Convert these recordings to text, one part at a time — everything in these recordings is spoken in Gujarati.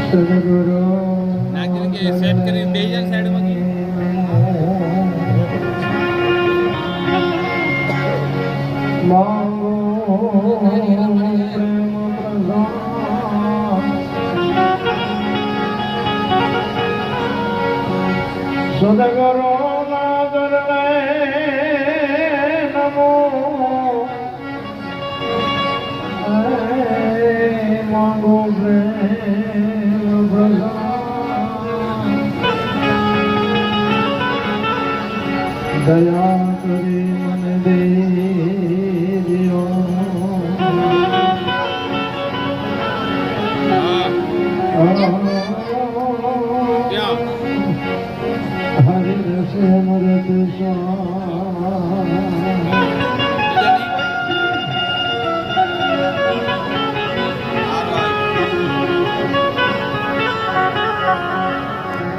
સદગુરુ નાખી કે સેટ કરીને બે જાય સાઈડમાં માંગો પ્રેમ પ્રસાદ સદગુરુ નાગર નમો માંગો પ્રેમ પ્રસાદ દયા કરી મને દે હરિ રસે અમૃત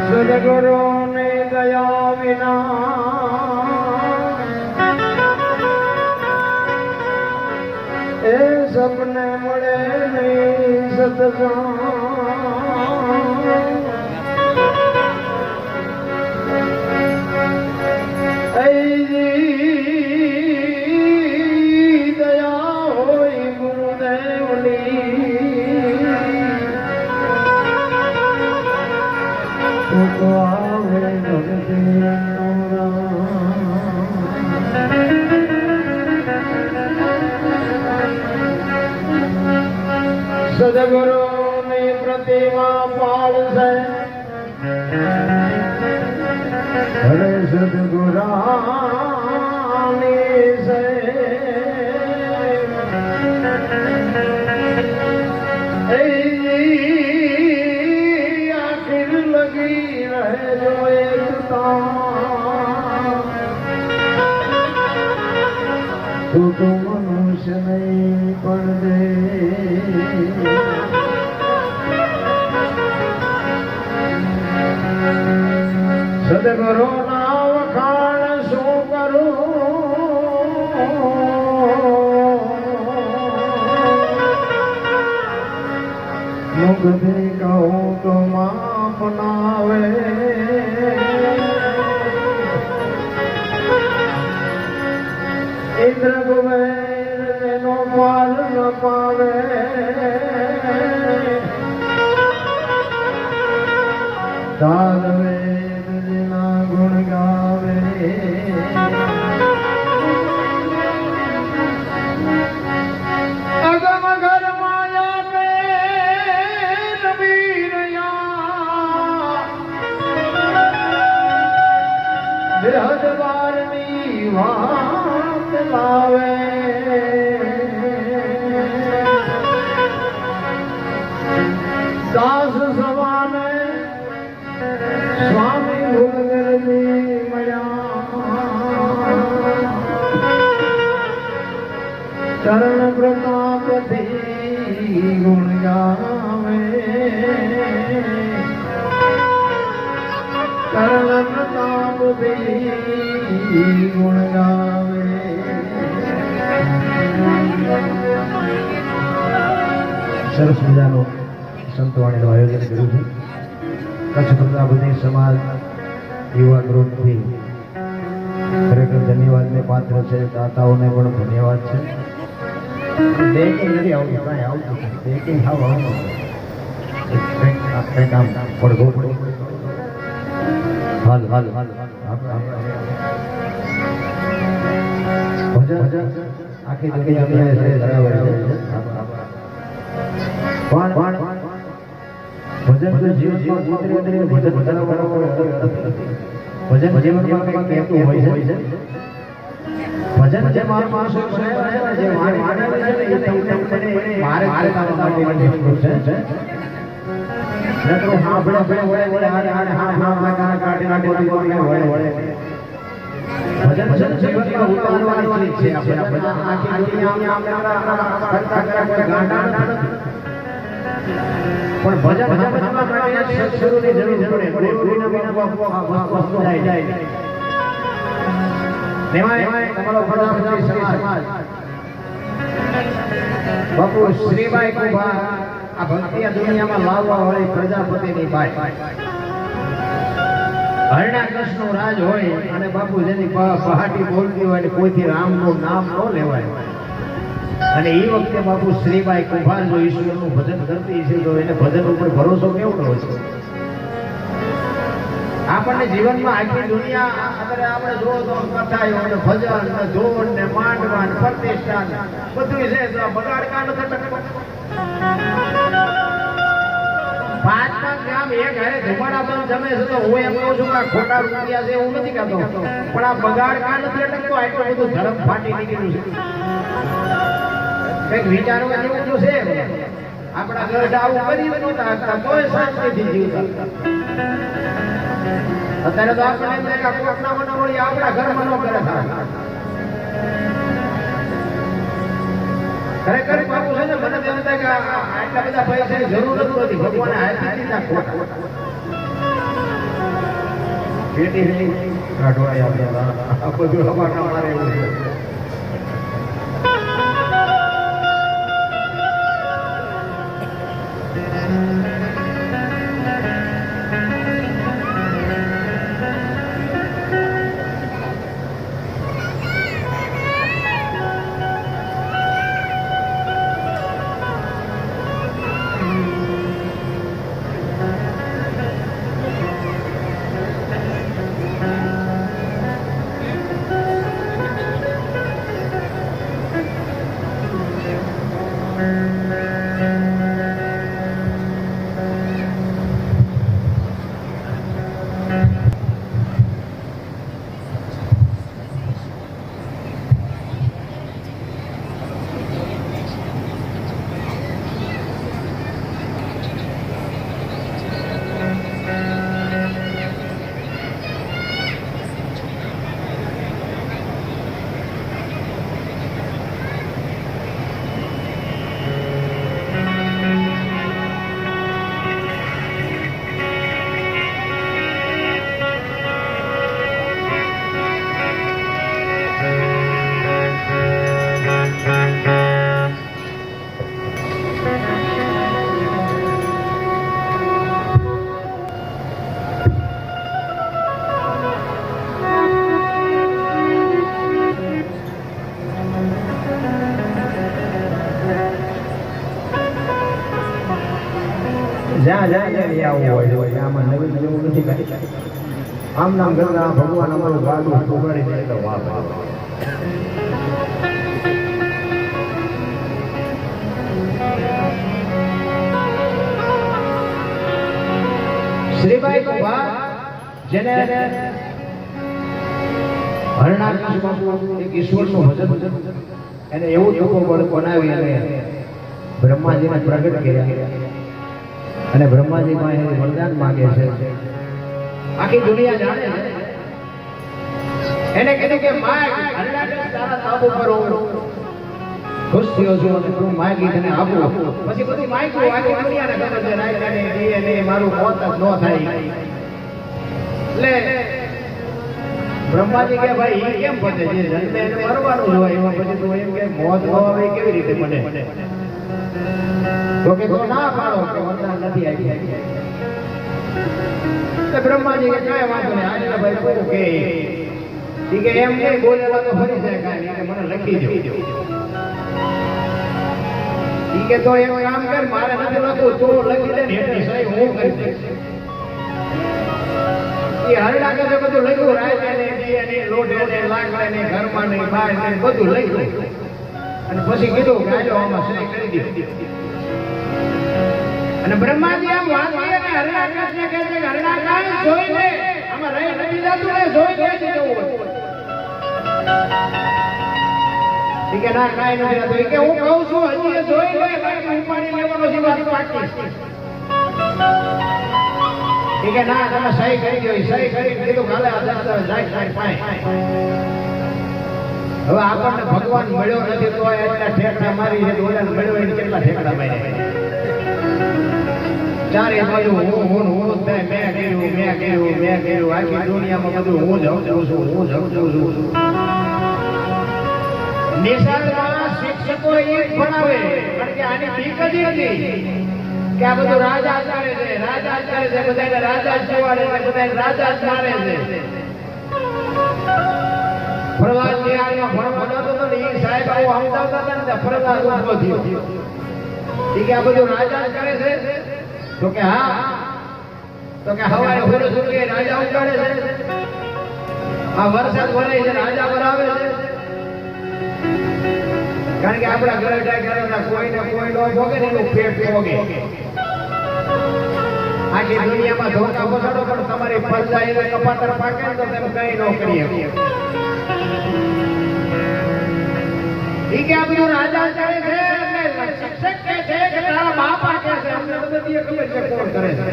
સદગુરુ ને દયા વિના એ સપને મળે નહીં સતસંગ દયા હોય ગુરુદેવની તો આવે ભગતી સદગુરુ ની પ્રતિમા પાળશે હરે સદગુરાની સે આખિર લગી રહે જો એકતા તું તો મનુષ્ય નહીં પણ દે સદગુરુ ના વખાણ શું કરું મુખથી કહું તો માફ ના આવે ઇન્દ્ર કુબેર તેનો પાર ન પાવે તાલવે ગુણ ગાવે અગમ ઘર માયા કે નબીરયા બૃહદ વારની વાત લાવે દાસ સવાને સ્વામી ભૂલગરની મળ્યા ચરણ પ્રતાપથી ગુણ ગાવે ચરણ પ્રતાપથી ગુણ ગાવે સરસ મજાનો સંતવાણીનું આયોજન કર્યું છે કચ્છ પ્રજાપતિ સમાજ યુવા ગ્રુપથી ખરેખર ધન્યવાદને પાત્ર છે દાતાઓને પણ ધન્યવાદ છે બેકિંગ નથી આવતું કાંઈ આવતું બેકિંગ હાવ આવતું કંઈક આમ પડઘો હાલ હાલ હાલ ભજન આખી દુનિયા ધરાવે છે પણ ભજન તો જીવ જીવ ઉતરી ઉતરી ભજન ભજન જીવનમાં કંઈક કહેતું હોય છે ભજન જે મારો માણસો છે જે મારે મારે છે ને એ તમને મારે મારે તારા માટે છે નકરો હા બડા બડા વળે વળે હારે હારે હા હા હા કાના કાઢી કાઢી વળે વળે ભજન ભજન જીવનમાં ઉતારવાની છે આપણે ભજન આખી દુનિયા આમ કરતા કરતા ગાંડા પણ ભજન ભજન માટે સત્સંગની જરૂર પડે ગુરુના વિના વસ્તુ જાય તેમાં તમારો પ્રજાપતિ સમાજ બાપુ શ્રીબાઈ કુંભાર આ ભક્તિયા દુનિયામાં લાવવા વાળી પ્રજાપતિની બાઈ હરણા કૃષ્ણનું રાજ હોય અને બાપુ જેની પહાટી બોલતી હોય કોઈથી રામનું નામ ન લેવાય અને એ વખતે બાપુ શ્રીબાઈ કુંભાર જો ઈશ્વરનું ભજન કરતી છે તો એને ભજન ઉપર ભરોસો કેવડો હોય છે. આપણને જીવનમાં આખી દુનિયા અત્યારે આપણે જોવો તો કથાઓ ને ભજન ને ધોન ને માંડવા ને પ્રતિષ્ઠા બધું છે તો બગાડકા નથી ટકતો. 5 ગામ એક હારે ધુમાડા બંધ જમે છે તો હું એમ કહું છું કે ખોટા રૂપિયા છે એવું નથી કહેતો પણ આ બગાડકા નથી ટકતો આટલું બધું ધર્મ ફાટી નીકળ્યું છે. કંઈક વિચારવા જેવું તો છે આપણા ઘર આવું કરી નહોતા શકતા તોય શાંતિથી જીવતા. અત્યારે તો આપણે એમ કે કોટના મનાવળી આપણા ઘરમાં ન કરે થાય. ખરેખર બાપુ છે ને મને તેમ થાય કે આટલા બધા પૈસાની જરૂર જ નથી ભગવાને હાથી દીધા ખોટા પેટી કાઢવા આવ્યા આ બધું હવા મારે એવું છે. જ્યાં જાય આવું હોય આમાં નવીન જેવું નથી કાંઈ. આમ નામ ગંગા ભગવાન અમારું ગાડું ઉગાડી દે તો વાહ શ્રીબાઈ કુંભાર જેને હરણાકૃષ્ણ બાપુ એક ઈશ્વરનું ભજન એને એવું તપોબળ બનાવી અને બ્રહ્માજીને પ્રગટ કર્યા અને બ્રહ્માજી માં વરદાન માંગે છે. આખી દુનિયા જાણે એને કીધું કે માગ હરણાકૃષ્ણ તારા તાબુ પર ખુશ થયો છું અને તું માગી તને આપું. પછી બધું માગ્યું આખી દુનિયાને ખબર છે રાયકાને એને મારું મોત જ ન થાય. એટલે બ્રહ્માજી કે ભાઈ એ કેમ પતે છે જન્મે એને મરવાનું જ હોય એમાં પછી તું એમ કે મોત ન આવે કેવી રીતે બને. તો કે તો ના પાડો કે વરદાન નથી આવી. તો બ્રહ્માજી કે કાંઈ વાંધો નહીં આજે ભાઈ કોઈ કે ઠીક છે એમ નહીં બોલેલા તો ફરી જાય કાંઈ નહીં મને લખી દો. ઠીક છે તો એક કામ કર મારે નથી લખવું તું લખી દે ને એટલી સહી હું કરી દઈશ. એ હરડા કે બધું લખ્યું રાયને ને લોઢે ને લાકડા ને ઘરમાં ને બહાર ને બધું લખ્યું અને પછી કીધું કે આજો આમાં સહી કરી દો. અને બ્રહ્માજી આમ વાંચી અને હરણાકૃષ્ણ કહે છે કે હરણાકૃષ્ણ જોઈ લે આમાં રહી નથી જાતું ને જોઈ લે છે જવું ઠીક છે ના કાંઈ નથી રહેતું કે હું કહું છું હજી જોઈ લે બાકી ઉપાડી લેવાનો છે બાકી પાકી ઠીક છે ના તમે સહી કરી દો સહી કરી કીધું કાલે જાય પાય. હવે આપણને ભગવાન મળ્યો નથી તો એટલા ઠેકડા મારી છે ઓલાને મળ્યો એને કેટલા ઠેકડા માર્યા. ચારે બાજુ હું મેં કર્યું આખી દુનિયામાં બધું હું જ છું. નિશાળમાં શિક્ષકો એ જ ભણાવે કારણ કે આની બીક જ હતી કે આ બધું રાજા ચાલે છે બધાને રાજા જ જોવાડે છે બધાને રાજા જ મારે છે. પ્રહલાદ નિહાળમાં ભણવા જતો હતો ને એ સાહેબ આવું સમજાવતા હતા ને પ્રહલાદ ઉભો થયો એ કે આ બધું રાજા જ કરે છે તો કે હા તો કે હવારે સૂરજ ઉગે રાજા ઉગાડે છે આ વરસાદ વરાય છે રાજા બરાવે છે કારણ કે આપણા ઘરે ડાયરા કોઈને કોઈ નો ભોગે ને એનું પેટ ભોગે. આખી દુનિયામાં ધોકા પકડો પણ તમારી ફરજા એને કપાતર પાકે તો તમે કઈ ન કરી શકો. ઈ કે આ બધું રાજા ચાલે છે એટલે શિક્ષક કહે છે કે તારા બાપા કહે છે અમને બધી ખબર છે કોણ કરે છે.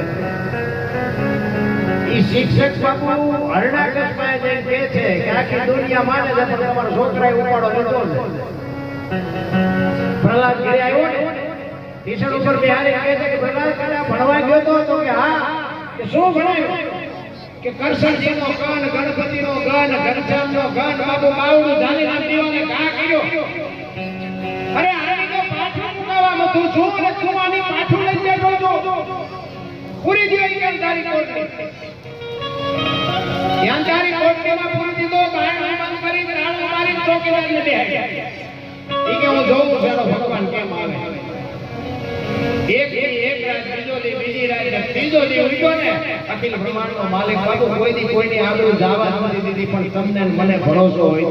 ઈ શિક્ષક બાપુ હરણાકશમાં જે કહે છે કે આખી દુનિયા માને છે પણ તમારો છોકરાએ ઉપાડો લીધો છે. પ્રહલાદ ઘરે આવ્યો ને ટીચર ઉપર બિહારી કહે છે કે પ્રહલાદ કાકા ભણવા ગયો તો કે હા કે શું ભણાયું કે કરશનજીનો ગણ ગણપતિનો ગણ ઘનશ્યામનો ગણ બાબુ બાવડું ધાનીરામ દીવાને ઘા કર્યો. અરે આની તો પાછું મુકાવા મતું છું અને તું આની પાછું લઈ બેઠો છો પૂરી દીવાઈ ગઈ તારી કોટની ત્યાં તારી કોટનીમાં પૂરી દીધો બાણ વિમાન કરી રાણું મારી ચોકીદારને બેહાડ્યા. ઈ કે હું જોઉં છું ભગવાન કેમ આવે. એક રાત બીજી રાત ત્રીજો દી ઉઠ્યો ને અખિલ બ્રહ્માંડનો માલિક બાબુ કોઈની આબરૂ જવા નથી દીધી પણ તમને મને ભરોસો હોય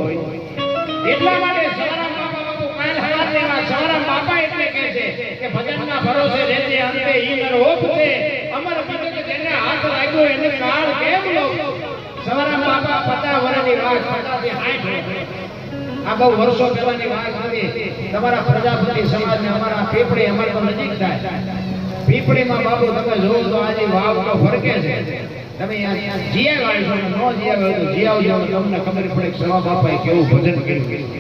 એટલા માટે સવારામ બાપા બાપુ કાલ હવારની વાત સવારામ બાપા એટલે કહે છે કે ભજનના ભરોસે રહેજે અંતે ઈનર હોપ છે અમર ભજન જેને હાથ લાગ્યો એને કાળ કેમ લો. સવારામ બાપા 50 વર્ષની વાત 50 થી 60 આ બહુ વર્ષો પહેલાની વાત હતી. તમારા પ્રજાપતિ સમાજને અમારા પીપળી અમારે તો નજીક થાય. પીપળીમાં બાબુ તમે જોવો તો આજે વાવ તો ફરકે છે. તમે જીયા વાળશો ને નો જીયા હોય તો જીયા આવજો તમને ખબર પડે કે સવા બાપાએ કેવું ભજન કર્યું.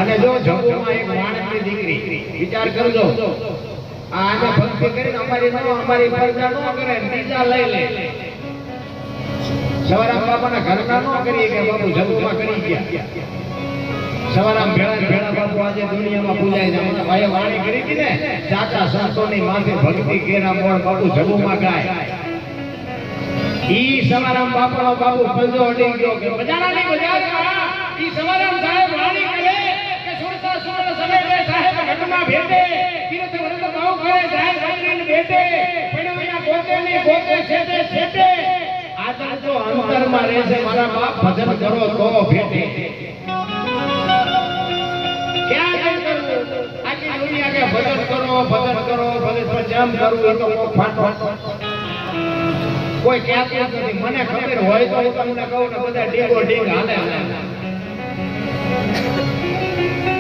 અને જો જગુમાં એક માણસની દીકરી વિચાર કરજો આ આને ભક્તિ કરીને અમારી પ્રજા નો કરે બીજા લઈ લે. સવારામ બાપાના ઘરના નો કરી કે બાપુ જગુમાં કરી ગયા. સવારામ ભેળા બાપુ આજે દુનિયામાં પૂજાય છે. મને ભાઈએ વાણી કરી હતી ને ચાચા સંતોની માથે ભક્તિ કેરા મોર બાપુ જગુમાં ગાય. ઈ સવારામ બાપાનો બાપુ પંજો અડી ગયો કે બજારાની બજાર ઈ સવારામ સાહેબ વાણી કરે કે સુરતા સુરત સવેરે સાહેબ ઘટમાં ભેટે તીરથ વરદ ભાવ કરે જાય રાત્રિને ભેટે પડ્યા ગોતે ને ગોતે છેટે છેટે આદર તો અંતરમાં રહે છે મારા બાપ ભજન કરો તો ભેટે. ક્યાં કરવું આખી દુનિયા કે ભજન કરો ભજન જેમ કરવું એ તો ફાટો કોઈ કહેતું નથી. મને ખબર હોય તો હું તમને કહું ને બધા ડીગો ડીગ હાલે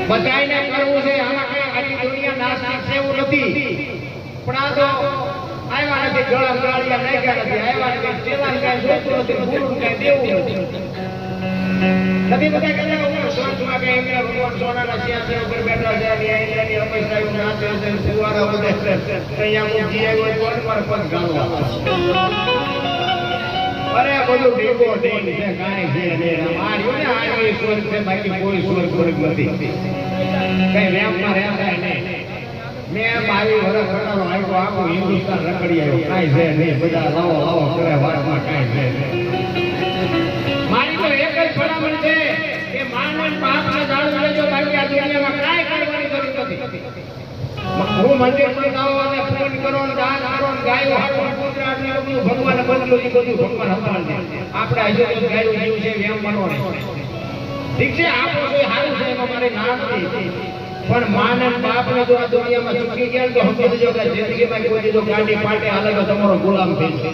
બધાયને કરવું છે. આમાં કઈ આખી દુનિયા નાસ્તિક છે એવું નથી પણ આ તો આવ્યા નથી ગળા ગાળિયા નાખ્યા નથી આવ્યા નથી ચેલાને કાંઈ જોતું નથી ગુરુ કાંઈ દેવું નથી બધા કહેતા હું સોચમાં કે એમને ભગવાન સોનાના સિંહાસન ઉપર બેઠા છે અને અહીંયાની અમૈસાયું નાચે છે સુવારા વધે છે અહીંયા હું જી આવ્યો કોણ પર પગ ગાળવા. અરે બધું ડીગો ડીગ છે કાંઈ છે નહીં. માર્યું ને આ સ્વર્ગ છે બાકી કોઈ સ્વર્ગ નથી. કઈ રેમમાં રહેતા નહીં. મેં મારી વરસ કરવાનો આવ્યો આખું હિન્દુસ્તાન રખડી આવ્યો કાંઈ છે નહીં. બધા લાવો કરે વારમાં કાંઈ છે નહીં. મારી તો એક જ ભલામણ છે કે માનવ પાપને જાળવી લેજો બાકી આ દુનિયામાં કાંઈ કરવાની જરૂર નથી. હું મંદિરમાં જાઓ અને પૂજન કરો ને દાન કરો ને ગાયો હારો કૂતરા ને બધું ભગવાનને બદલો એ બધું ભગવાન સંભાળશે. આપણે હજુ તો ગાયો જીવ છે એમ માનો નહીં. ઠીક છે આપણું કોઈ સારું છે એમાં મારે ના નથી પણ માનવ બાપને જો આ દુનિયામાં ચૂકી ગયા તો સમજી લેજો કે જિંદગીમાં કોઈ જો ગાડી પાટે હાલે તો તમારો ગુલામ થઈ જશે.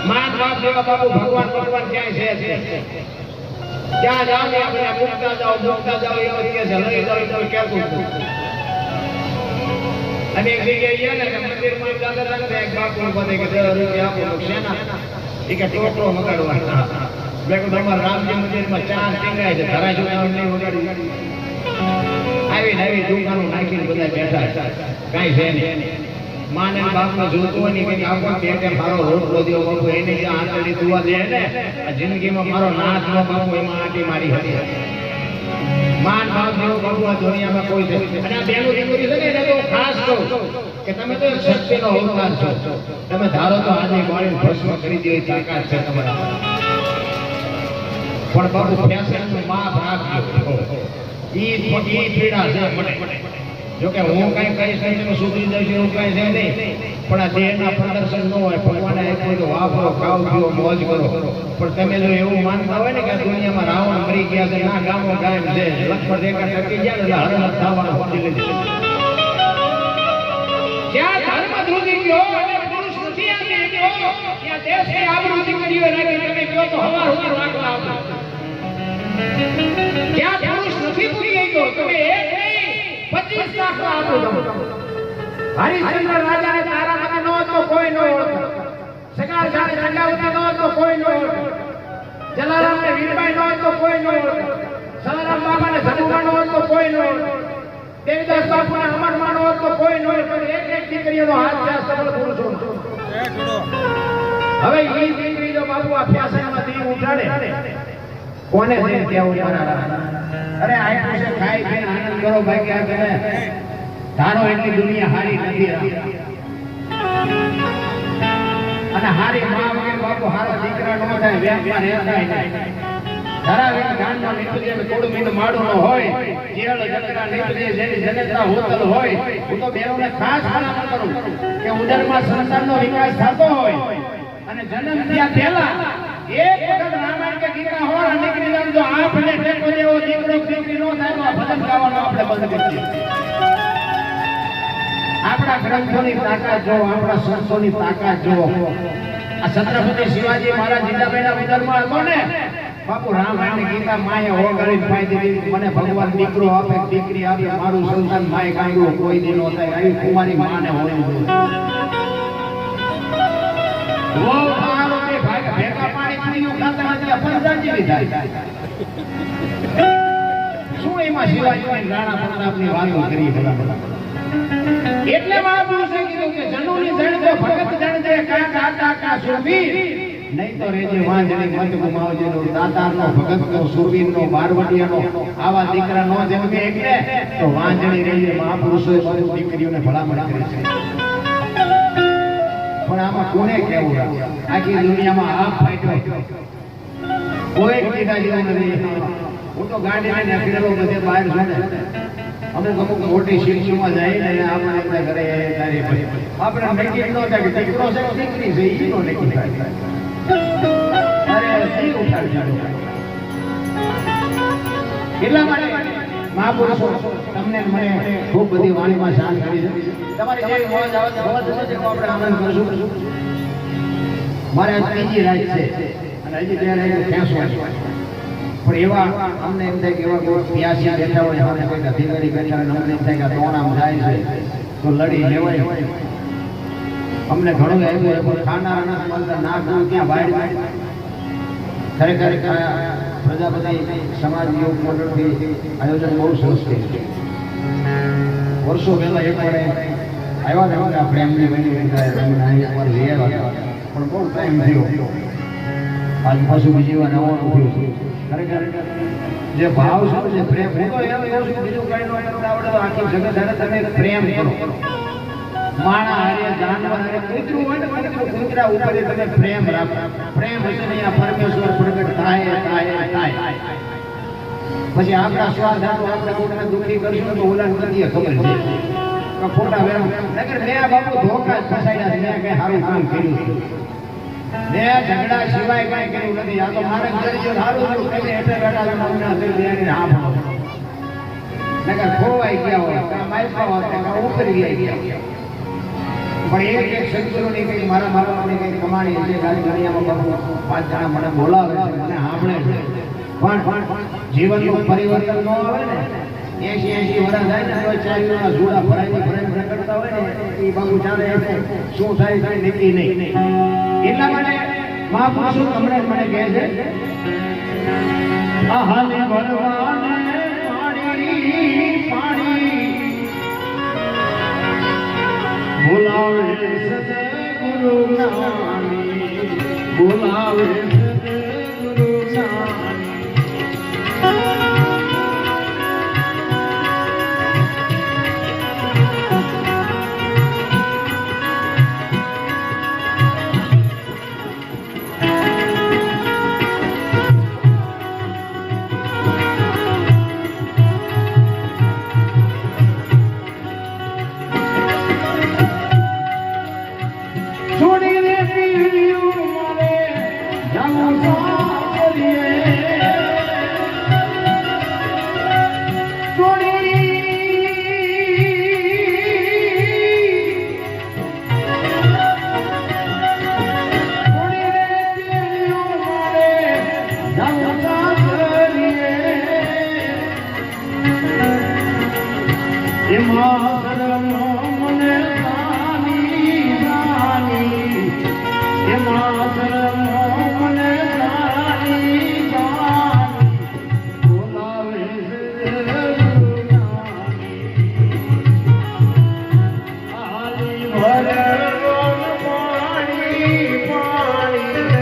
માન બાપ જેવા બાપુ ભગવાન ક્યાંય છે ત્યાં જાઓ ને આપણે મુકતા જાઓ એવું કે છે લઈ જાઓ તો કેવું. અને એક જગ્યાએ ને મંદિરમાં જાતા એક બાપુ બોલે કે 10 રૂપિયા આપો સેના એ કે ટોટલો મગાડવા. મેં કહ્યું તમારા રામજી મંદિરમાં ચાર ટીંગાય છે ધરા જોઈને નહીં વગાડી આવી દુકાનો નાખીને બધા બેઠા કાંઈ છે નહીં. માને બાપને જોતું હોય ને કે આપો કે મારો રોટલો દેવો બાપુ એને જે આંતરડી દુઆ દે ને આ જિંદગીમાં મારો નાશ ન બાપુ એમાં આટી મારી હતી માન ભાવ જેવો બાપુ આ દુનિયામાં કોઈ છે અને આ બેનું દીકરી છે ને એને તો ખાસ કહું કે તમે તો શક્તિનો અવતાર છો તમે ધારો તો આજે બાળીને ભસ્મ કરી દો એ તાકાત છે તમારા પણ બાપુ ફેશનનું માપ રાખજો ઈ પીડા છે મને જો કે હું કઈ કઈ સંજનો સુધરી જાય છે એવું કઈ છે નહીં પણ આ દેહના પ્રદર્શન ન હોય ભગવાને આપ્યું તો વાપરો ખાવ પીવો મોજ કરો પણ તમે જો એવું માનતા હોય ને કે આ દુનિયામાં રાવણ મરી ગયા છે ના ગામો ગાયબ છે લખપત એકા ટકી ગયા ને એટલે હરણ થવાનું હોતી લીધી જ્યાં ધર્મ ધ્રુજી ગયો અને પુરુષ નથી આવી ગયો ત્યાં દેશની આબરૂ દીકરીઓ રાખી તમે કહો તો હવાર હવાર રાખવા આવતા જ્યાં પુરુષ નથી પૂરી ગયો તમે એક નહીં 25 લાખ આપો હરિશ્ચંદ્ર રાજાને તારા મને નો તો કોઈ નો ઓળખે સગાર જાણે ચંડાવતી નો તો કોઈ નો ઓળખે જલારામને વીરબાઈ નો તો કોઈ નો ઓળખે સલારામ બાબાને ધનુમાં નો તો કોઈ નો ઓળખે દેવદાસ બાપુને અમરમાં નો તો કોઈ નો ઓળખે એક એક દીકરીનો હાથ છે સબળ પુરુષો હવે ઈ દીકરી જો બાપુ આ ફેશનમાં દી ઉઠાડે કોને છે કેવું અરે આ પાસે ખાઈ પીને આનંદ કરો ભાઈ કે આ તમે ધારો એટલી દુનિયા હારી નથી અને હારી માં વગર બાપુ હારો દીકરા નો થાય વ્યાપમાં રહેતા નહીં ધરાવે ગામમાં નીકળે ને થોડું મીઠું માડું ન હોય જેળ જકરા નીકળે જેની જનેતા હોતલ હોય હું તો બેરોને ખાસ ભલામણ કરું કે ઉદરમાં સંતાનનો વિકાસ થતો હોય અને જન્મ થયા પહેલા એક વખત રામાયણ કે ગીતા હોર નીકળી જાય તો આપણે ટેકો દેવો દીકરો દીકરી નો થાય તો આ ભજન ગાવાનું આપણે બંધ કરી દઈએ આપણા ગ્રંથોની તાકાત જો આપણા સંતોની તાકાત જો આ છત્રપતિ શિવાજી મહારાજ જીજાબાઈના ઉદરમાં હતો ને બાપુ રામાયણ ગીતા માએ ઓગળીને પાઈ દીધી મને ભગવાન દીકરો આપે દીકરી આપે મારું સંતાન માએ કાંઈ કોઈ દી નો થાય આવી કુમારી માને હોય વો મારો કે ભાઈ ભેગા પાણી પીયું ખાતા નથી અપંજા જેવી થાય શું એમાં શિવાજી રાણા પ્રતાપની વાતો કરી ભલા એટલે મહાપુરુષે કીધું કે જનોની જણ દે ભગત જણ દે કા કાકા કા સુરવીર નહીં તો રેજે વાંજણી મત ગુમાવજે નો દાતારનો ભગતનો સુરવીરનો બારવટિયાનો આવા દીકરા નો જન્મે એટલે તો વાંજણી રેજે મહાપુરુષોએ બધી દીકરીઓને ભલામણ કરી છે પણ આમાં કોને કેવું આખી દુનિયામાં આપ ફાટ્યો કોઈ કીધા જેવું નથી હું તો ગાડીને નીકળેલો બધે બહાર છું ને અમુક મોટી શિક્ષમાં જાય ને આપણે ઘરે તારી આપણે નક્કી ન થાય કે દીકરો છે દીકરી છે ઈ નો નક્કી થાય અરે ઈ ઉઠાડી એટલા માટે મહાપુરુષો તમને મને ખૂબ બધી વાણીમાં શાંત કરી છે તમારી જે મોજ આવે છે આપણે આનંદ કરશું મારે ત્રીજી રાત છે અને હજી ત્યારે ફેંસવા પણ એવા અમને એમ થાય કે એવા કોઈ પ્યાસી બેઠા હોય અમને કોઈ અધિકારી બેઠા હોય અમને એમ થાય કે તોણામ જાય છે તો લડી લેવાય અમને ઘણું આવ્યું પણ ખાનારા નથી મળતા ના ગયું ત્યાં બહાર ખરેખર પ્રજાપતિ સમાજ યોગ મંડળથી આયોજન બહુ સરસ થયું છે વર્ષો પહેલા એક વાર આવ્યા ને આપણે એમની બની એકવાર લઈ આવ્યા પણ બહુ ટાઈમ થયો આજ પાછું બીજી વાર નવાનું થયું ખરેખર જે ભાવ છે જે પ્રેમ હું તો એમ એવું છું બીજું કઈ નો આવડે તો આખી જગત હારે તમે પ્રેમ કરો માણા હારે જાનવર હારે કૂતરું હોય ને કૂતરા ઉપર તમે પ્રેમ રાખો પ્રેમ હશે ને આ પરમેશ્વર પ્રગટ થાય થાય થાય પછી આપણા સ્વાર્થ આપણે કોઈને દુઃખી કરશું તો ઓલા નથી ખબર છે કે ખોટા વેમ નગર મેં આ બાપુ ધોકા જ ફસાડ્યા મેં કઈ સારું કામ કર્યું મેં ઝઘડા સિવાય કઈ કર્યું નથી આ તો મારે ઘરે જો સારું થયું કઈ એટલે બેઠા છે મમ્મીના દિલ દેને હા નગર ખોવાઈ ગયા હોય કાં માયપા હોય કાં ઉતરી ગયા પણ એક સંતોની કઈ મારા કઈ કમાણી છે ગાડી ઘડિયામાં બાપુ 5 જણા મને બોલાવે છે મને સાંભળે છે પણ જીવનનું પરિવર્તન ન આવે ને 80 વર્ષ જાય ને તો ચાલીના જોડા ભરાઈ કરતા હોય ને એ બાબુ ચાલે શું થાય કઈ નક્કી નહીં એટલા માટે મહાપુરુષો તમને મને કહે છે આહાને ભરવાને પાણી પાણી બોલાવે સદગુરુ જ્ઞાની બોલાવે સદગુરુ જ્ઞાની છોડીને પીળ્યું મારે જાવું સાસરીએ. છોડીને પીળ્યું મારે જાવું સાસરીએ. એમાં શરમનો મને સાની સાની એમાં શરમનો મને સાની સાની બોલાવે સદગુરુ જ્ઞાની આલી ભરવાન પાણી પાણી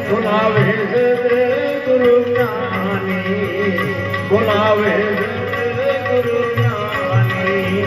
બોલાવે સદગુરુ જ્ઞાની બોલાવે સદગુરુ જ્ઞાની.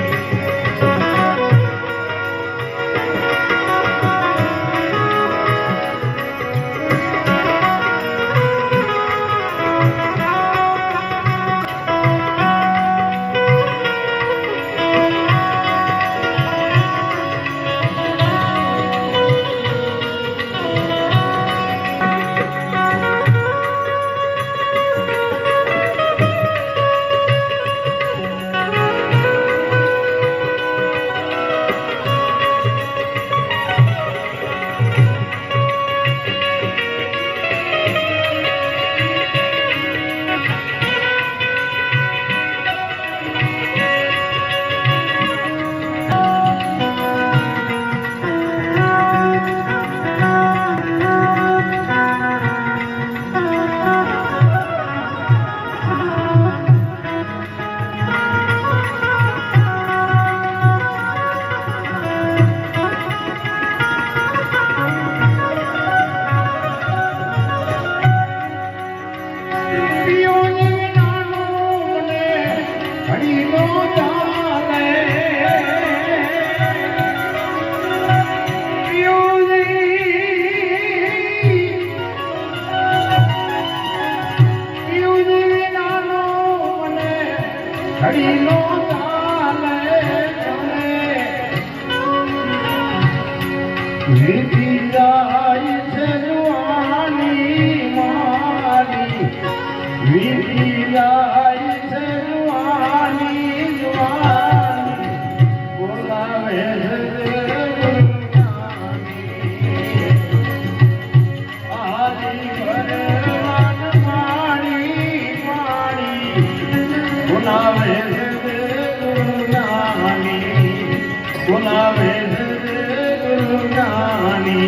ઘડીનો ચાલે ચાલે વીતી જાય છે જુવાની મારી વીતી જાય છે જુવાની જુવાની બોલાવે સદગુરુ જ્ઞાની આલી ભરવાન પાણી પાણી બોલાવે સદગુરુ જ્ઞાની બોલાવે સદગુરુ જ્ઞાની.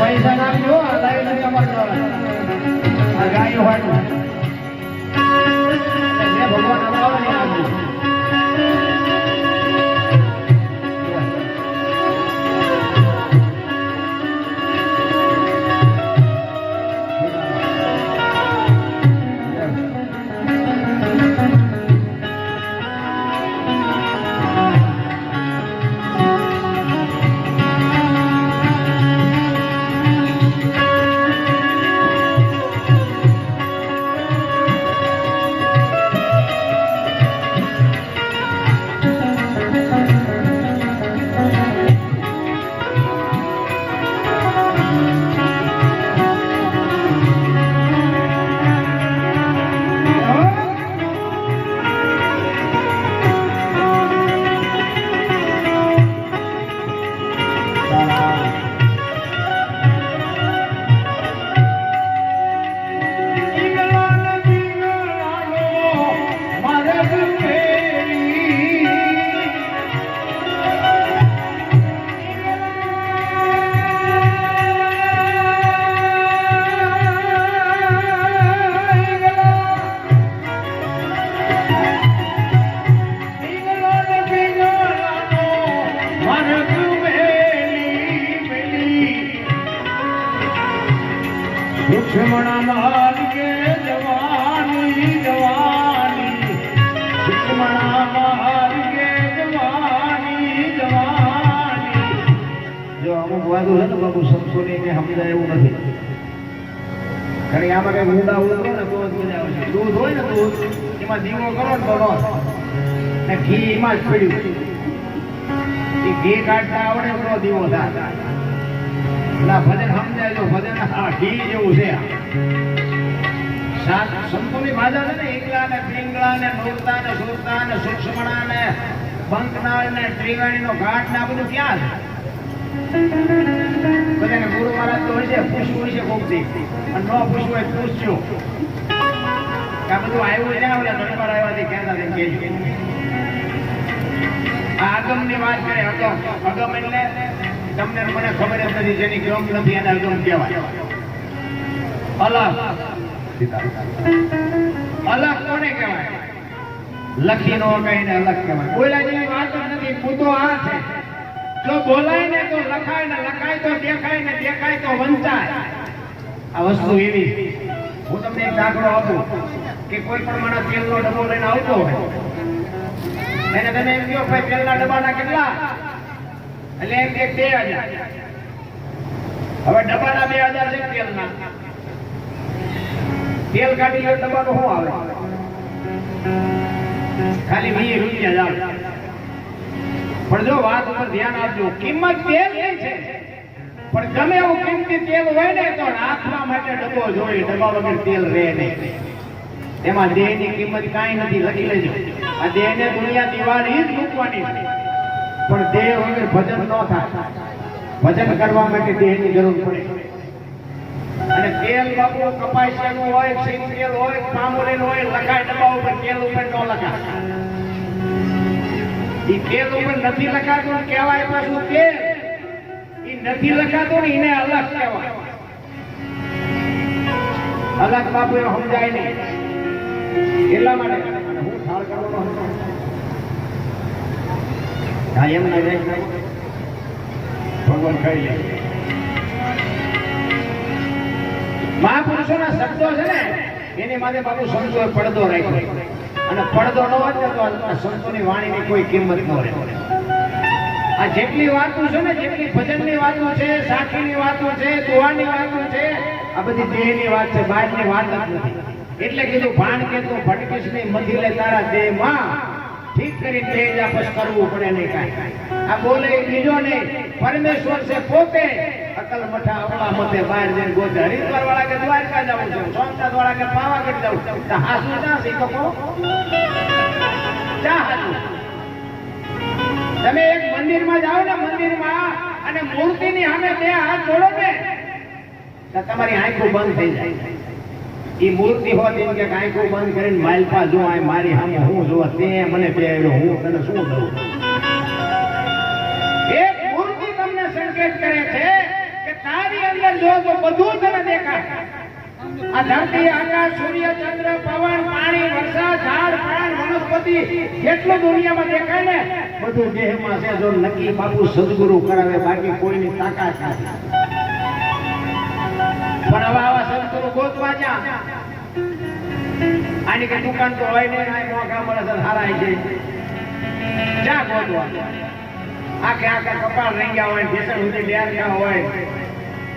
પૈસા નાખજો લાઈન તમારે ગાયો હોય ભગવાન અમારો માર્ગે જવાની જવાની સુખમણા માર્ગે જવાની જવાની. જો અમુક વાતો છે ને બાબુ સંતોની ને સમજાય એવું નથી. ઘણી આમાં કઈ ઊંડા ઉતરો ને તો જ મજા આવશે. દૂધ હોય ને દૂધ એમાં દીવો કરો ને તો ને ઘી એમાં જ પડ્યું. એ ઘી કાઢતા આવડે તો દીવો થાય. એટલે ભજન સમજાય તો ભજન ઘી જેવું છે. સંતોની ભાષા છે ને એકલા ને પિંગળા ને નોરતા ને સુરતા ને સૂક્ષ્મણા ને બંકનાળ ને ત્રિવેણી નો ઘાટ ને આ બધું ક્યાં છે? બધાને ગુરુ મહારાજ તો હોય છે પૂછવું હોય છે કોકથી અને ન પૂછવું હોય પૂછજો કે આ બધું આવ્યું છે ને ઓલા દરબાર આવ્યાથી કહેતા તેમ કહેજો. આ આગમ ની વાત કરે. અગમ એટલે તમને મને ખબર જ નથી જેની ગમ નથી એને અગમ કહેવાય. અલગ અલગ કોને કહેવાય? લખી નો કહીને અલગ કહેવાય. બોલા જેવી વાત જ નથી. મુદ્દો આ છે જો બોલાય ને તો લખાય ને લખાય તો દેખાય ને દેખાય તો વંચાય. આ વસ્તુ એવી. હું તમને એક દાખલો આપું કે કોઈ પણ માણસ તેલનો ડબ્બો લઈને આવતો હોય એને તમે એમ કહો ભાઈ તેલના ડબ્બાના કેટલા? એટલે એમ કે 2000. હવે ડબ્બાના 2000 છે તેલના. તેલ કાઢી લો ડબ્બાનું શું આવે? ખાલી 20 રૂપિયા જ આવે. પણ જો વાત ઉપર ધ્યાન આપજો, કિંમત તેલ ની છે પણ ગમે એવું કિંમતી તેલ હોય ને તો રાખવા માટે ડબ્બો જોઈએ. ડબ્બા વગર તેલ રહે નહીં. એમાં દેહ ની કિંમત કાંઈ નથી. લખી લેજો. આ દેહ ને દુનિયા દિવાળી જ મૂકવાની છે પણ દેહ વગર ભજન ન થાય. ભજન કરવા માટે દેહ ની જરૂર પડે. અને તેલ બાપુ કપાસિયાનું હોય, સિંગ તેલ હોય, પામોલીન હોય, લખાય ડબ્બા ઉપર. તેલ ઉપર ન લખાય. એ તેલ ઉપર નથી લખાતું કહેવાય પાછું તેલ. એ નથી લખાતું ને એને અલગ કહેવાય. અલગ બાપુ એ સમજાય નહીં. એટલા માટે હું થાળ કરવાનો હતો. હા એમ ના ભગવાન કહી લે. મહાપુરુષોના શબ્દો છે ને એની માટે બાપુ સંતોએ પડદો રાખ્યો. અને પડદો ન હોય તો સંતોની વાણીની કોઈ કિંમત ન રહે. આ જેટલી વાતો છે ને, જેટલી ભજનની વાતો છે, સાખીની વાતો છે, દુહાની વાતો છે, આ બધી દેહની વાત છે, બહારની વાત જ નથી. એટલે કીધું ભાણ કે તું ભટકીશ નહીં, મથી લે તારા દેહમાં ઠીક કરી તેજ આપસ કરવું પડે નહીં કાંઈ. આ બોલે બીજો નહીં, પરમેશ્વર છે પોતે. અકલ મઠા અવળા મતે બહાર જઈને ગોતે. હરિદ્વાર વાળા કે દ્વારકા જવું છે, સોમનાથ વાળા કે પાવાગઢ જવું છે. હાસું ના છે તો કહો ચા હાસું. તમે એક મંદિરમાં જાઓ ને, મંદિરમાં અને મૂર્તિની સામે બે હાથ જોડો ને તો તમારી આંખો બંધ થઈ જાય. એ મૂર્તિ હોત એમ કે આંખો બંધ કરીને માલપા જો આ મારી સામે હું જોવા તે મને પહેર્યો હું તને શું દઉં. એક મૂર્તિ તમને સંકેત કરે છે કે તારી અંદર જો તો બધું તને દેખાય. આ ધરતી, આકાશ, સૂર્ય, ચંદ્ર, પવન, પાણી, વરસાદ, ઝાડ, પાન, વનસ્પતિ જેટલું દુનિયામાં દેખાય ને બધું દેહમાં છે. જો નક્કી બાપુ સદગુરુ કરાવે બાકી કોઈની તાકાત નથી. પણ હવે આવા સદગુરુ ગોતવા જ્યાં આની કે દુકાન તો હોય ને મોંઘા મળે છે સારા છે જ્યાં ગોતવા આખે આખા કપાળ રંગ્યા હોય, ભેસણ સુધી ડેરકા હોય.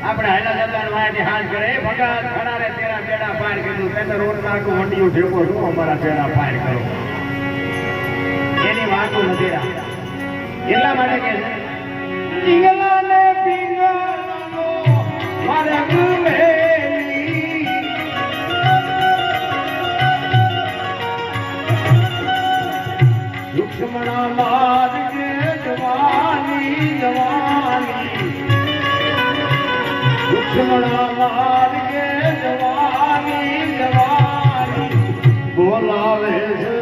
આપણે હેલા જતા વાયાથી હાથ કરે ભગત ખડા રે તેરા બેડા પાર કીધું તેને રોડ નાખું મંડિયું ઠેકો શું અમારા બેડા પાર કરો. એની વાતો નથી રાખતા. એટલા માટે કે પિંગલા ને પિંગલાનો મારે ગુમેલી લક્ષ્મણા માર્ગે જવાની જવાની લક્ષ્મણા માર્ગે જવાની જવાની બોલાવે છે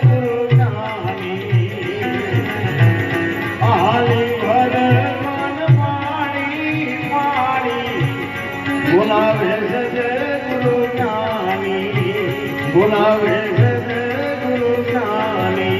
ગુરુ જ્ઞાની આલી ભર મન માણી માણી બોલાવે છે ગુરુ જ્ઞાની બોલાવે છે ગુરુ જ્ઞાની.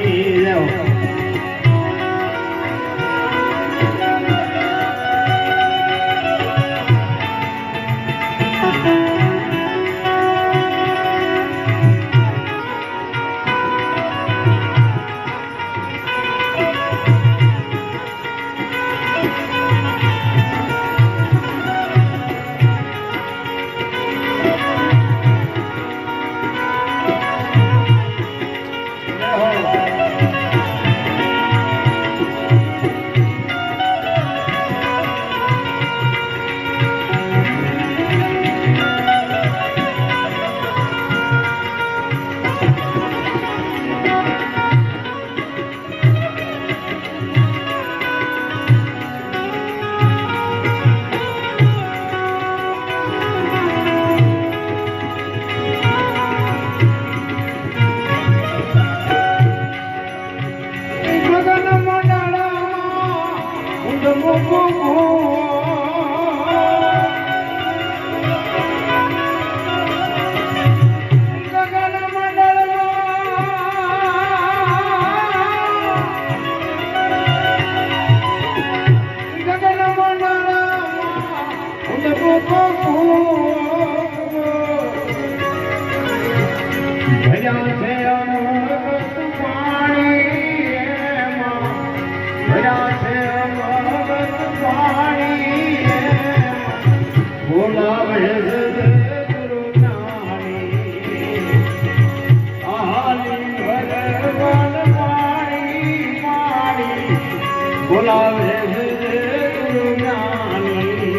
બોલાવે ગુરુ જ્ઞાની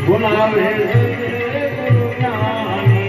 બોલાવે ગુરુ જ્ઞાની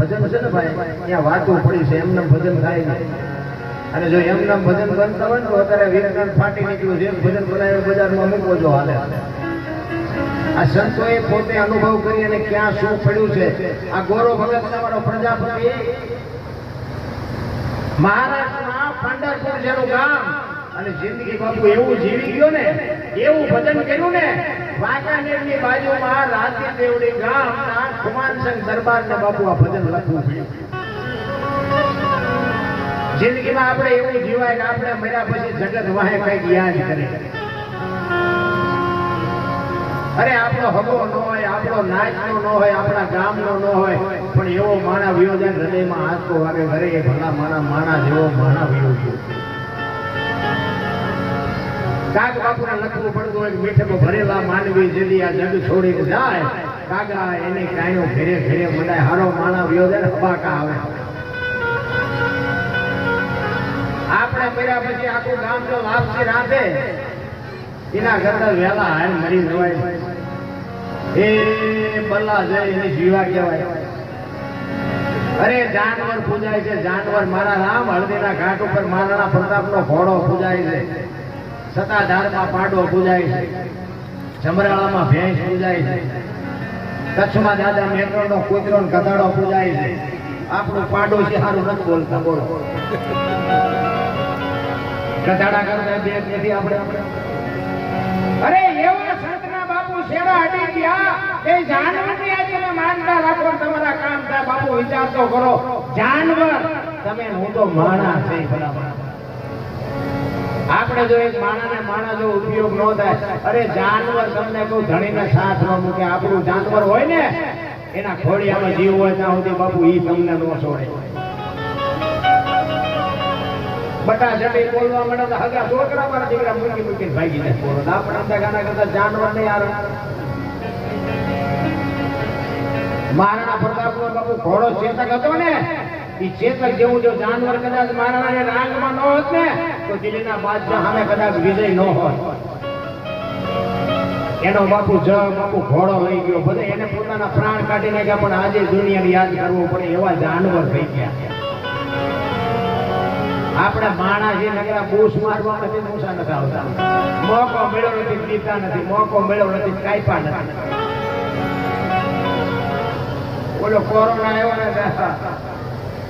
ભજન છે ને ભાઈ ત્યાં વાતો પડી છે એમને ભજન થાય નહીં અને જો એમને ભજન બનતા હોય ને તો અત્યારે વીરગણ ફાટી નીકળ્યું છે ભજન બનાવી બજારમાં મૂકો જો હાલે આ સંતોએ પોતે અનુભવ કરી અને ક્યાં શું પડ્યું છે આ ગોરો ભગત તમારો પ્રજાપતિ મહારાષ્ટ્રમાં પંઢરપુર જેનું ગામ અને જિંદગી બાપુ એવું જીવી ગયો ને, એવું ભજન કર્યું ને, વાંકાનેરની બાજુમાં રાતી દેવડી ગામના ખુમાનસિંહ દરબારને બાપુ આ ભજન લખવું પડ્યું. જિંદગીમાં આપણે એવું જીવાય કે આપણે મર્યા પછી જગત વાહે કઈક યાદ કરે. અરે આપણો હગો ન હોય, આપણો નાચનો ન હોય, આપણા ગામનો ન હોય, પણ એવો માણા વિયો જાય હૃદયમાં આંચકો વાગે, ઘરે એ ભલા માણા જેવો માણા વિયો ગયો. કાગ બાપુને લખવું પડતું હોય કે મીઠમાં ભરેલા માનવી જેદી આ જગ છોડીને જાય, કાગા એને કાયો ઘેરે ઘેરે મંડાય, હારો માણા વિયો જાય ને હબાકા આવે. આપણે કર્યા પછી આખું ગામ જો લાપસી રાંધે, એના કરતા વહેલા હાલ મરી જવાય. એ બલ્લા જાય એને જીવા કહેવાય. અરે જાનવર પૂજાય છે, જાનવર મારા રામ હળદીના ઘાટ ઉપર મહારાણા પ્રતાપનો ઘોડો પૂજાય છે, સતાધારમાં પાડો પૂજાય છે, જમરાળામાં ભેંસ પૂજાય છે, કચ્છમાં દાદા મેકરણનો કૂતરો ને ગધાડો પૂજાય છે. આપણું પાડોશી સારું નથી બોલતા, બોલો. ગધાડા કરતા બે નથી આપણે. અરે એવા સંતના બાપુ સેવા હટી ગયા, એ જાનવરની આજે માનતા રાખો, તમારા કામ થાય. બાપુ વિચાર તો કરો, જાનવર તમે, હું તો માણા છે. આપણે જો એક માણા જો ઉપયોગ ન થાય, અરે જાનવર તમને કહું ધણીને સાથ ન મૂકે. આપણું જાનવર હોય ને, એના ખોડિયામાં જીવ હોય ત્યાં સુધી બાપુ ઈ તમને ન છોડે. બટા જડી બોલવા મળે તો હગા છોકરા મારા દીકરા મૂકીને ભાગી જાય. બોલો આપણે અંદર ગાના કરતા જાનવર નહીં યાર. મહારાણા પ્રતાપનો બાપુ ઘોડો ચેતક હતો ને, એ ચેતક જેવું જો જાનવર કદાચ મહારાણાને રાંગમાં ન હોત ને, તો દિલ્હીના બાદશાહ સામે કદાચ વિજય ન હોત. એનો બાપુ ઘોડો લઈ ગયો, બધે એને પોતાના પ્રાણ કાઢી નાખ્યા, પણ આજે દુનિયાને યાદ કરવું પડે એવા જાનવર થઈ ગયા. આપણે માણા જે નગરા બૂસ મારવા નથી, મૂસા નથી આવતા. મોકો મળ્યો નથી, પીતા નથી. મોકો મળ્યો નથી, કાપ્યા નથી. ઓલો કોરોના આવ્યો ને,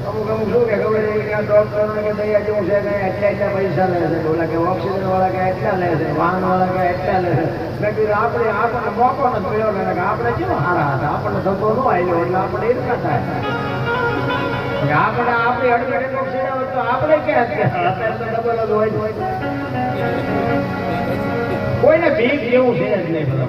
અમુક શું કે ખબર ડોક્ટરોને કે દયા જેવું છે કે એટલા પૈસા લે છે, ઓલા કે ઓક્સિજન વાળા કે એટલા લે છે, વાહન વાળા કે એટલા લે છે. મેં કીધું આપણને મોકો નથી મળ્યો ને, આપણે કેમ હારા હતા, આપણને ધંધો ન આવ્યો એટલે આપણે એ રીતના થાય. આપણે આપણી અડગડે ઓક્સિજન હોય તો આપણે ક્યાં અત્યારે તો ડબલ જ હોય. કોઈને ભીખ જેવું છે જ નહીં. બધા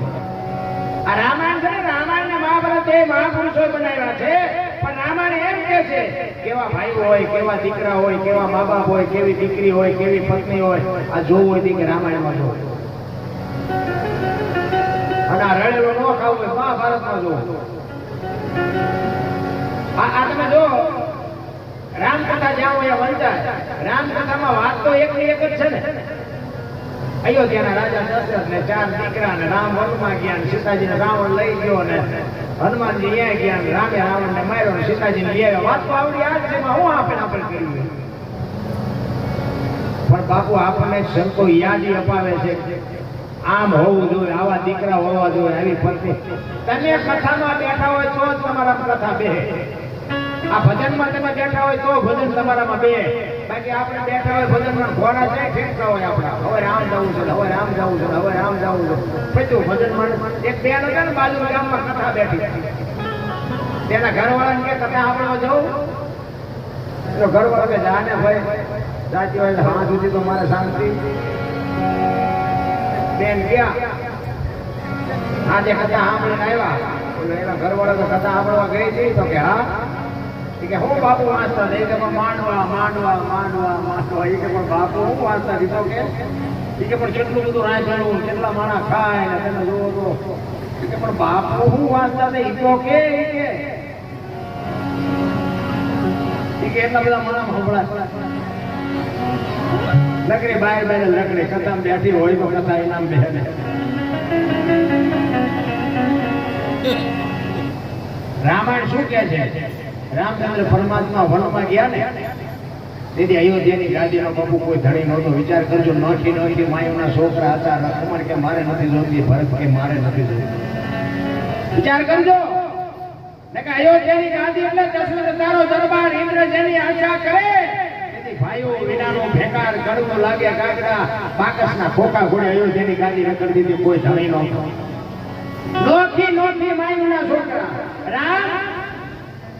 આ રામાયણ છે ને, રામાયણ ને મહાભારત એ મહાપુરુષો બનાવ્યા છે, પણ રામાયણ એમ કે છે કેવા ભાઈ હોય, કેવા દીકરા હોય, કેવા મા બાપ હોય, કેવી દીકરી હોય, કેવી પત્ની હોય, આ જોવું હોય કે રામાયણમાં જોવું. અને આ રડેલો ન ખાવું હોય મહાભારતમાં જોવું. આ તમે જો રામકથા જ્યાં હોય વંચાય, રામકથામાં વાત તો એક ની એક જ છે ને. અયોધ્યાના રાજા દશરથ ને 4 દીકરા ને રામ વનમાં ગયા, સીતાજીને રાવણ લઈ ગયો ને હનુમાનજી અહીંયા ગયા, રામે રાવણ ને માર્યો ને સીતાજીને લઈ આવ્યા. વાત તો આવડી આ છે, હું આપણે કર્યું. પણ બાપુ આપણને સંતો યાદી અપાવે છે, આમ હોવું જોઈએ, આવા દીકરા હોવા જોઈએ, આવી પત્ની. તમે કથામાં બેઠા હોય તો જ તમારા કથા બે. આ ભજનમાં તમે બેઠા હોય તો ભજન તમારામાં બે. બાકી આપણે બેઠા હોય ભજનમાં ઘોડા જાય ફેંકતા હોય આપણા, હવે રામ જવું છે, હવે રામ જવું છે, હવે રામ જવું છે. પછી ભજનમાં એક બેન હતા ને બાજુ ગામમાં કથા બેઠી, તેના ઘરવાળાને કે કથા સાંભળવા જવું, તો ઘરવાળા કે જાને ભાઈ સાચી હોય હા સુધી તો મારે શાંતિ. બેન ગયા આજે કથા સાંભળીને આવ્યા, એના ઘરવાળા તો કથા સાંભળવા ગઈ હતી તો કે હા, કે હું બાપુ વાંચતા થઈ કે માંડવા માંડવા માંડવા માંડવા. એ કે પણ બાપુ હું વાંચતા દીધો કે પણ કેટલું બધું રાંધવાનું, કેટલા માણા ખાય ને તમે જોવો તો. કે પણ બાપુ હું વાંચતા થઈ તો કે એટલા બધા માણા સંભળાય. લકડી બહાર બહાર લકડી કથામાં બેઠી હોય તો કથા ઇનામ બે. રામાયણ શું કે છે? રામચંદ્ર પરમાત્મા વનમાં ગયા ને, તેથી અયોધ્યાની ગાદીનો બાપુ કોઈ ધણી નહોતો. વિચાર કરજો, નોખી માયુના છોકરા હતા. લક્ષ્મણ કે મારે નથી જોતી, ભરત કે મારે નથી જોતી. વિચાર કરજો ને કે અયોધ્યાની ગાદી એટલે દશરથ તારો દરબાર ઇન્દ્ર જેની આશા કરે, તેથી ભાઈઓ વિનાનો ભેકાર ગળવો લાગે કાગડા બાકસના ખોખા ઘોડે અયોધ્યાની ગાદી રખડી દીધી કોઈ ધણી નો નોખી નોખી માયુના છોકરા રામ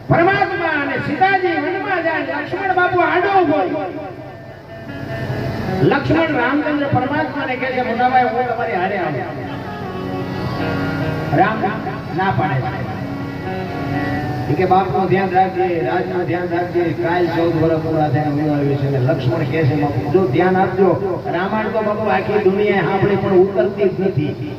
પરમાત્મા અને સીતાજી વનમાં જાય લક્ષ્મણ બાપુ આડો ઉભો લક્ષ્મણ રામચંદ્ર પરમાત્માને કહે છે મોટાભાઈ હું તમારી હારે આવું રામ ના પાડે છે કે બાપનું ધ્યાન રાખજે રાજનું ધ્યાન રાખજે કાલ 14 વર્ષ પૂરા થઈને હું આવ્યો છે લક્ષ્મણ કહે છે બાપુ જો ધ્યાન આપજો રામાયણ તો બાપુ આખી દુનિયાએ સાંભળી પણ ઉતરતી જ નથી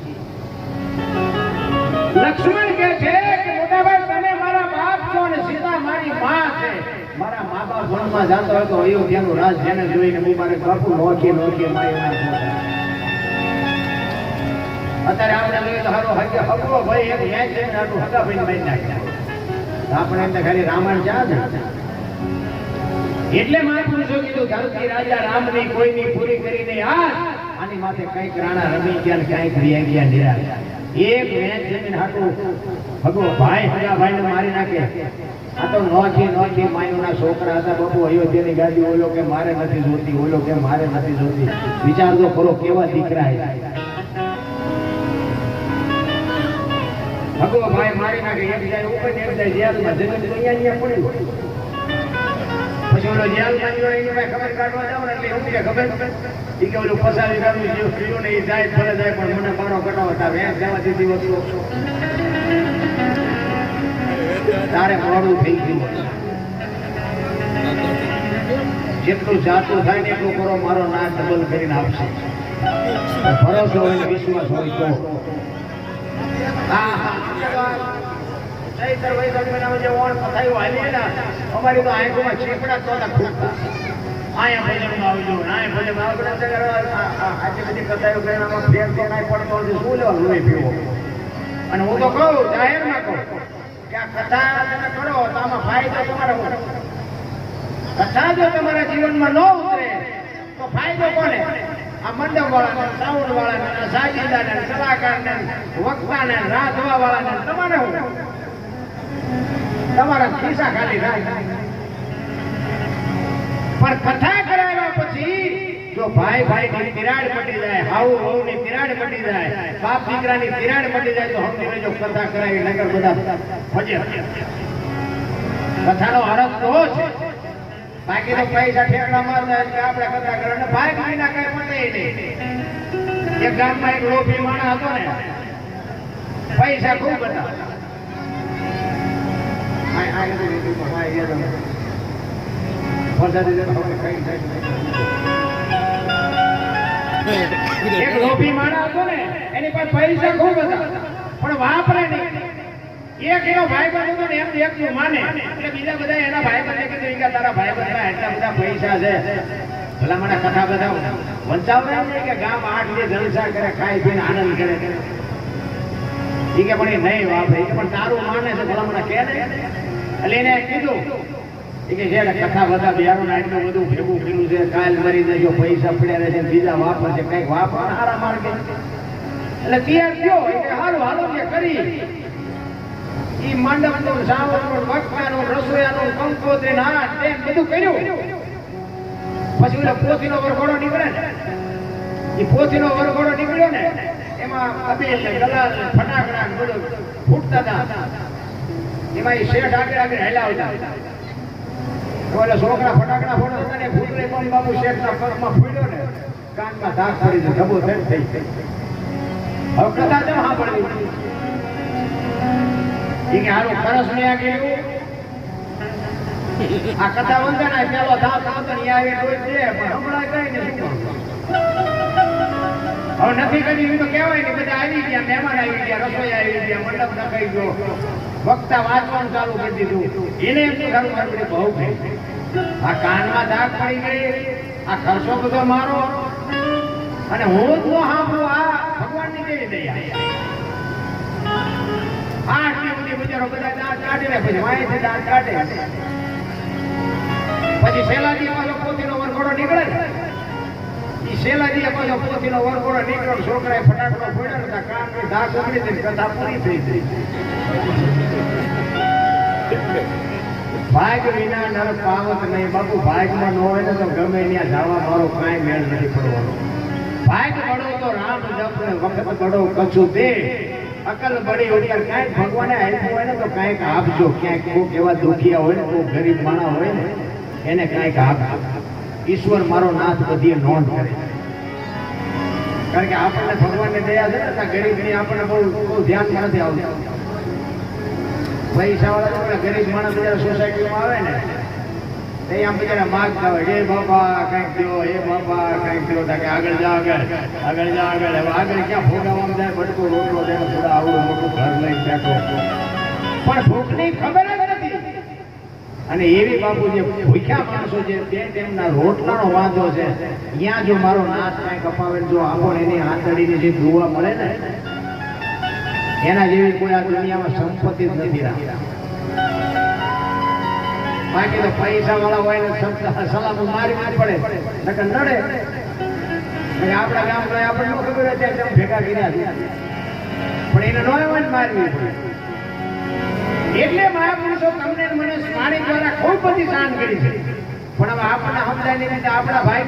લક્ષ્મણ કહે છે કે મોટાભાઈ તમે મારા બાપ છો અને સીતા મારી માં છે મારા મા બાપ વનમાં જાતો હોય તો અયોધ્યાનું રાજ જેને જોઈને હું મારે બાપુ નોખી નોખી મારી ના અત્યારે આપણે જોઈએ તો હારો હગો ભાઈ એક મેચ છે ને આટલું હગા ભાઈને મારી નાખ્યા આપણે એમને ખાલી રામાયણ ક્યાં છે એટલે મહાપુરુષો કીધું ધરતી રાજા રામની કોઈની પૂરી કરી નહીં આની માથે કઈક રાણા રમી ગયા ને કઈક રિયા ગયા નિરા એક મેચ જમીન હાટું હગો ભાઈ હગા ભાઈને મારી નાખે આ તો નોખી નોખી માયુના છોકરા હતા બાપુ અયોધ્યાની ગાદી ઓલો કે મારે નથી જોતી ઓલો કે મારે નથી જોતી વિચાર તો ખરો કેવા દીકરા ભગવો ભાઈ મારી નાખે એક જાય ઉપર એક જાય જેલમાં જમીન તો અહીંયા પડી પછી ઓલો જેલમાં ગયો એને ભાઈ ખબર કાઢવા જાવ ને એટલે હું કે ખબર ઈ કે ઓલું ફસાવી કાઢું જે પીડ્યો ને એ જાય ભલે જાય પણ મને બારો કટાવો તારે એમ જવા દીધી વસ્તુ તારે મોડું થઈ ગયું જેટલું જાતું થાય ને એટલું કરો મારો ના ડબલ કરીને આપશે ભરોસો હોય વિશ્વાસ હોય તો અમારી તો આંખોમાં ચીપડા તો અહીંયા ભજનમાં આવજો આજે બધી કથાઓ પ્રેરણામાં ફેર તો કાંઈ પડતો નથી શું લેવા લોહી પીવો અને હું તો કહું જાહેરમાં કહું કે આ કથા તમે કરો તો આમાં ફાયદો તમારો કથા જો તમારા જીવનમાં ન ઉતરે તો ફાયદો કોને આ મંડપ વાળાને સાઉન્ડ વાળાને સાજીદાને કલાકારને વક્તાને રાધવા વાળાને તમારે હું તમારા ખિસ્સા ખાલી થાય પણ કથા કરાવ્યા પછી જો ભાઈ ભાઈ ની તિરાડ મટી જાય હાઉ હાઉ ની તિરાડ મટી જાય બાપ દીકરાની તિરાડ મટી જાય તો સમજી લેજો કથા કરાવી નગર બધા ભજે કથાનો અર્થ તો છે બાકી તો પૈસા ઠેકડા મારતા એટલે આપણે કથા કરે ને ભાઈ ભાઈના કઈ મતે નહીં એક ગામમાં એક લોભી માણસ હતો ને પૈસા ખૂબ હતા એક લોભી માણસ હતો ને એની પાસે પૈસા ખૂબ હતા પણ વાપરે નહીં એક એનો ભાઈ બંધ હતો ને એમ એકનું માને એટલે બીજા બધા એના ભાઈ બંધ કીધું કે તારા ભાઈ બંધ એટલા બધા પૈસા છે ભલા મને કથા બધા વંચાવતા નહીં કે ગામ 8 જે જલસા કરે ખાઈ પીને આનંદ કરે ઈ કે પણ એ નહીં વાપરે પણ તારું માને છે ભલા મને કહે ને એટલે એને કીધું કે જે કથા બધા બિયારો ના એટલું બધું ભેગું કર્યું છે કાલ મરી જજો પૈસા પડ્યા રહે છે બીજા વાપરશે કઈક વાપર સારા માર્ગે એટલે તૈયાર થયો એટલે હાલો હાલો કે કરી ઈ મંડપનું સાવરનું વખતાનું રસોયાનું કંકોત્રી ના તેમ બધું કર્યું પછી ઓલા પોથીનો વરઘોડો નીકળે ને ઈ પોથીનો વરઘોડો નીકળ્યો ને એમાં અબીલ ને ગલાલ ને ફટાકડા ને બધું ફૂટતા હતા એમાં ઈ શેઠ આગળ આગળ હેલાવતા ઓલા છોકરા ફટાકડા ફોડતા ને ફૂટલે પણ બાબુ શેઠના પગમાં ફૂટ્યો ને કાનમાં ધાક પડી ગયો ધબો થઈ હવે કથા જેમ સાંભળવી કે હારું ખરસ ને આ ગયું આ કથા વંદના પેલો ધામ સાંતણી આવે કોઈ છે પણ હમણાં કઈ ને શું હવે નથી કરી તો કહેવાય ને બધા આવી ગયા મહેમાન આવી ગયા રસોઈ આવી ગયા મંડપ નખાઈ ગયો વક્તા વાંચવાનું ચાલુ કરી દીધું એને એમ સારું મારું બહુ થઈ આ કાનમાં ધાક પડી ગઈ આ ખર્ચો બધો મારો અને હું જ નો સાંભળું આ ભગવાનની કેવી દયા આટલી બધી બજારો બધા દાંત કાઢે ને પછી માહિતી દાંત કાઢે પછી શેલાજી પાછો પોતીનો વરઘોડો નીકળે ને ઈ શેલાજી પાછો પોતીનો વરઘોડો નીકળ્યો છોકરાએ ફટાકડો ફોડ્યો ને કાનની ધાક ઉગડી હતી કથા પૂરી થઈ ગઈ ભાગ વિના નર પાવત નહીં બાપુ. ભાગમાં ન હોય ને તો ગમે ત્યાં જવા મારો કાંઈ મેળ નથી પડવાનો. ભાગ બળો તો રામ જપ ને વખત બળો કછું દે. અકલ બળી ઉપર કાંઈક ભગવાને આપ્યું હોય ને તો કાંઈક આપજો. ક્યાંક કોઈક એવા દુખિયા હોય ને કોઈ ગરીબ માણસ હોય ને એને કાંઈક આપજો. ઈશ્વર મારો નાથ બધી નોંધ કરે છે. કારણ કે આપણને ભગવાનની દયા છે ને ગરીબની આપણને બહુ ધ્યાનમાં નથી આવતું. પૈસા વાળા ગરીબ માણસ જયારે સોસાયટીમાં આવે ને તે આમ બિચારા માગતા હોય હે બાપા કંઈક દો, હે બાપા કંઈક દો. કે આગળ જા આગળ જા આગળ. હવે આગળ ક્યાં ભોગાવામાં જાય બટકો રોટલો દેનો થોડા આવડું મોટું ઘર લઈને બેઠો પણ ભૂખની ખબર જ નથી. અને એવી બાપુ જે ભૂખ્યા માણસો છે તે તેમના રોટલાનો વાંધો છે. ત્યાં જો મારો નાથ કાંઈક અપાવે જો આપણને એની આંતળીની જે દુઆ મળે ને એના જેવી કોઈ આ દુનિયામાં સંપત્તિ જ નથી રાખતા. બાકી તો પૈસા વાળા હોય ને સલામો મારી પડે નકર નડે. આપણા ગામમાં આપણને ન ખબર હોય ત્યાં ભેગા કર્યા છે પણ એને ન હોય જ મારવી પડે. એટલે મહાપુરુષો તમને મને વાણી દ્વારા ખૂબ બધી શાન કરી છે. પણ હવે આપણને સમજાય નહીં આપણા ભાઈ